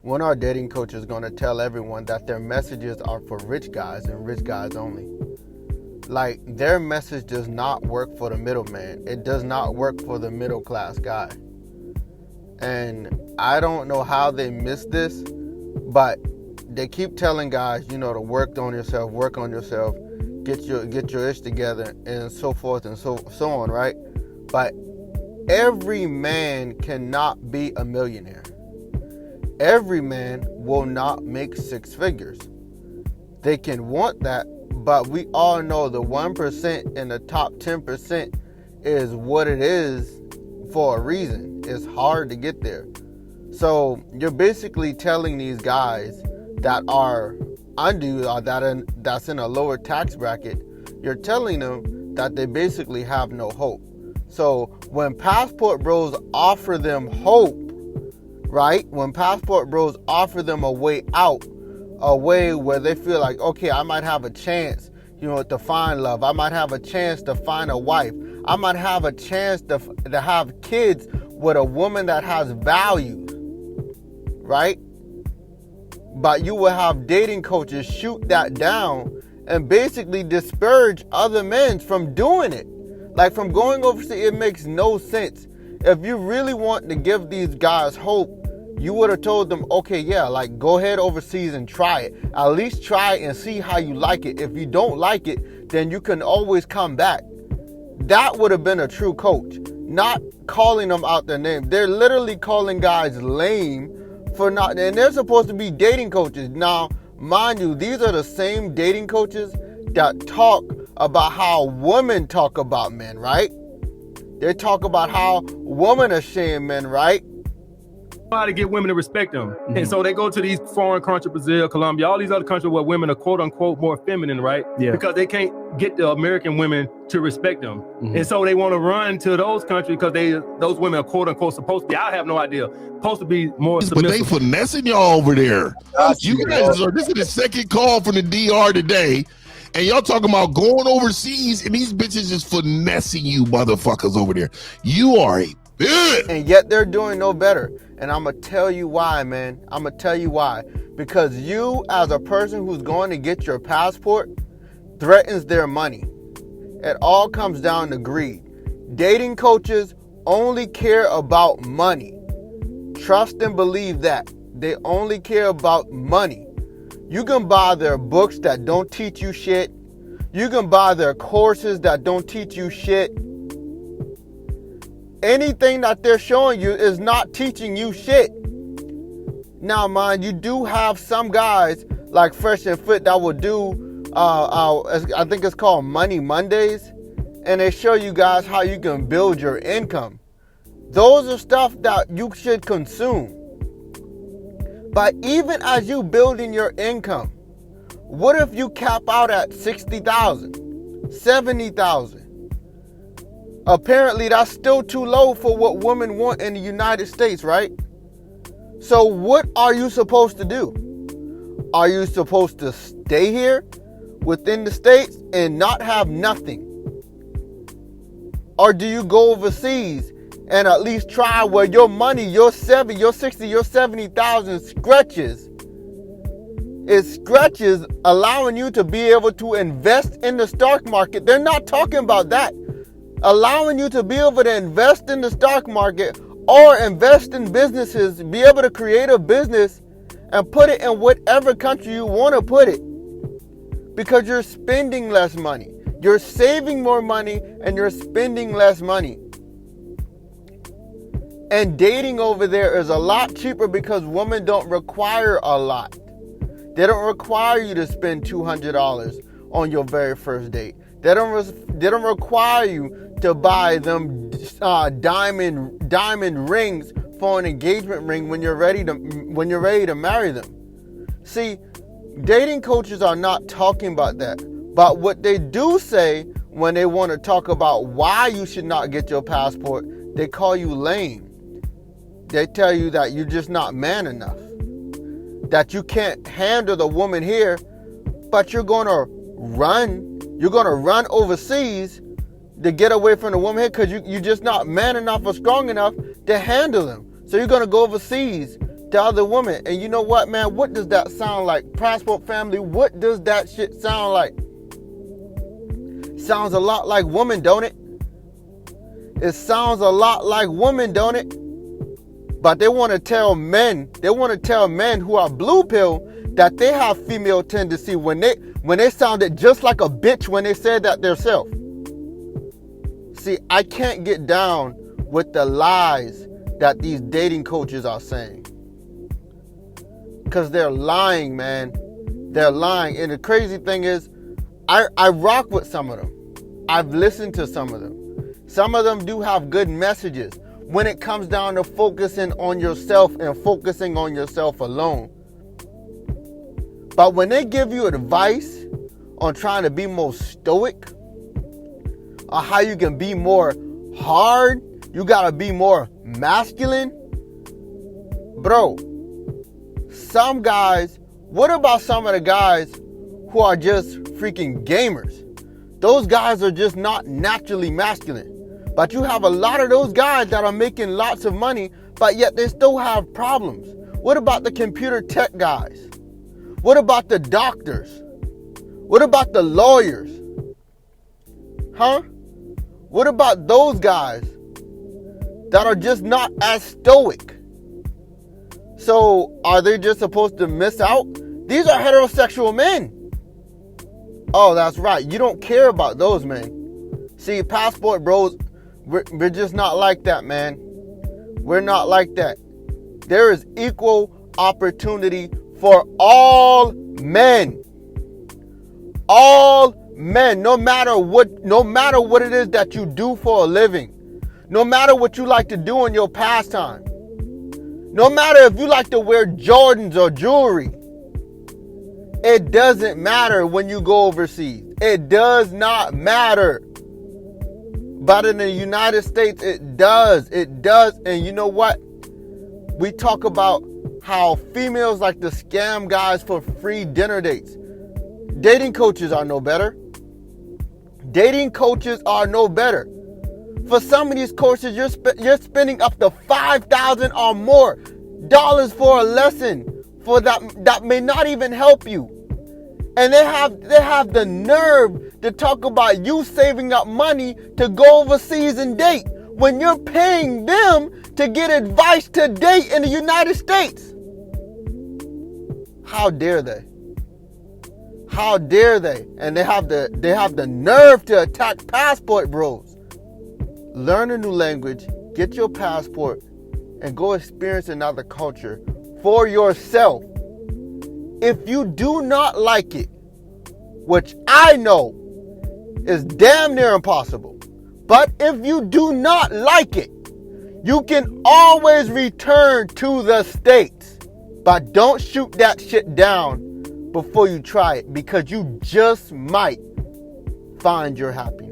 One of our dating coaches is going to tell everyone that their messages are for rich guys and rich guys only. Like, their message does not work for the middleman. It does not work for the middle class guy. And I don't know how they missed this, but they keep telling guys, to work on yourself, get your ish together, and so forth and so on, right? But every man cannot be a millionaire. Every man will not make six figures. They can want that, but we all know the 1% and the top 10% is what it is for a reason. It's hard to get there. So you're basically telling these guys that are under or that's in a lower tax bracket, you're telling them that they basically have no hope. So when Passport Bros offer them hope, right? When Passport Bros offer them a way out, a way where they feel like, okay, I might have a chance, to find love. I might have a chance to find a wife. I might have a chance to have kids with a woman that has value, right? But you will have dating coaches shoot that down and basically discourage other men from doing it. Like, from going overseas, it makes no sense. If you really want to give these guys hope, you would have told them, okay, yeah, like, go ahead overseas and try it. At least try it and see how you like it. If you don't like it, then you can always come back. That would have been a true coach, not calling them out their name. They're literally calling guys lame for not, and they're supposed to be dating coaches. Now, mind you, these are the same dating coaches that talk about how women talk about men, right? They talk about how women are shaming men, right? How to get women to respect them. Mm-hmm. And so they go to these foreign countries, Brazil, Colombia, all these other countries where women are quote unquote more feminine, right? Yeah. Because they can't get the American women to respect them. Mm-hmm. And so they want to run to those countries because those women are quote unquote supposed to be, I have no idea, supposed to be more submissive. But they finessing y'all over there. You guys this is the second call from the DR today. And y'all talking about going overseas and these bitches just finessing you motherfuckers over there. You are a bitch. And yet they're doing no better. And I'm going to tell you why, man. I'm going to tell you why. Because you, as a person who's going to get your passport, threatens their money. It all comes down to greed. Dating coaches only care about money. Trust and believe that. They only care about money. You can buy their books that don't teach you shit. You can buy their courses that don't teach you shit. Anything that they're showing you is not teaching you shit. Now, mind you, do have some guys like Fresh and Fit that will do, I think it's called Money Mondays, and they show you guys how you can build your income. Those are stuff that you should consume. But even as you building your income, what if you cap out at 60,000, 70,000? Apparently, that's still too low for what women want in the United States, right? So what are you supposed to do? Are you supposed to stay here within the States and not have nothing? Or do you go overseas and at least try where your money, your 60, your 70,000 stretches? It stretches, allowing you to be able to invest in the stock market. They're not talking about that. Allowing you to be able to invest in the stock market or invest in businesses, be able to create a business and put it in whatever country you want to put it. Because you're spending less money. You're saving more money and you're spending less money. And dating over there is a lot cheaper because women don't require a lot. They don't require you to spend $200 on your very first date. They don't require you to buy them diamond rings for an engagement ring when you're ready to marry them. See, dating coaches are not talking about that. But what they do say when they want to talk about why you should not get your passport, they call you lame. They tell you that you're just not man enough. That you can't handle the woman here, but you're going to run overseas to get away from the woman here because you're just not man enough or strong enough to handle them. So you're going to go overseas to other women. And you know what, man? What does that sound like? Passport family, what does that shit sound like? Sounds a lot like women, don't it? It sounds a lot like women, don't it? But they want to tell men who are blue pill that they have female tendency when they sounded just like a bitch when they said that themselves. See, I can't get down with the lies that these dating coaches are saying. Because they're lying, man. They're lying. And the crazy thing is, I rock with some of them. I've listened to some of them. Some of them do have good messages when it comes down to focusing on yourself and focusing on yourself alone. But when they give you advice on trying to be more stoic, or how you can be more hard, you gotta be more masculine. Bro, some guys, what about some of the guys who are just freaking gamers? Those guys are just not naturally masculine. But you have a lot of those guys that are making lots of money, but yet they still have problems. What about the computer tech guys? What about the doctors? What about the lawyers? Huh? What about those guys that are just not as stoic? So are they just supposed to miss out? These are heterosexual men. Oh, that's right. You don't care about those men. See, passport bros, we're just not like that, man. We're not like that. There is equal opportunity for all men. All men, no matter what it is that you do for a living, no matter what you like to do in your pastime, no matter if you like to wear Jordans or jewelry, it doesn't matter when you go overseas. It does not matter. But in the United States, it does. It does. And you know what? We talk about how females like to scam guys for free dinner dates. Dating coaches are no better. Dating coaches are no better. For some of these courses, you're spending up to $5,000 or more dollars for a lesson for that may not even help you. And they have the nerve to talk about you saving up money to go overseas and date when you're paying them to get advice to date in the United States. How dare they? How dare they? And they have the nerve to attack passport bros. Learn a new language, get your passport, and go experience another culture for yourself. If you do not like it, which I know is damn near impossible, but if you do not like it, you can always return to the States. But don't shoot that shit down before you try it, because you just might find your happiness.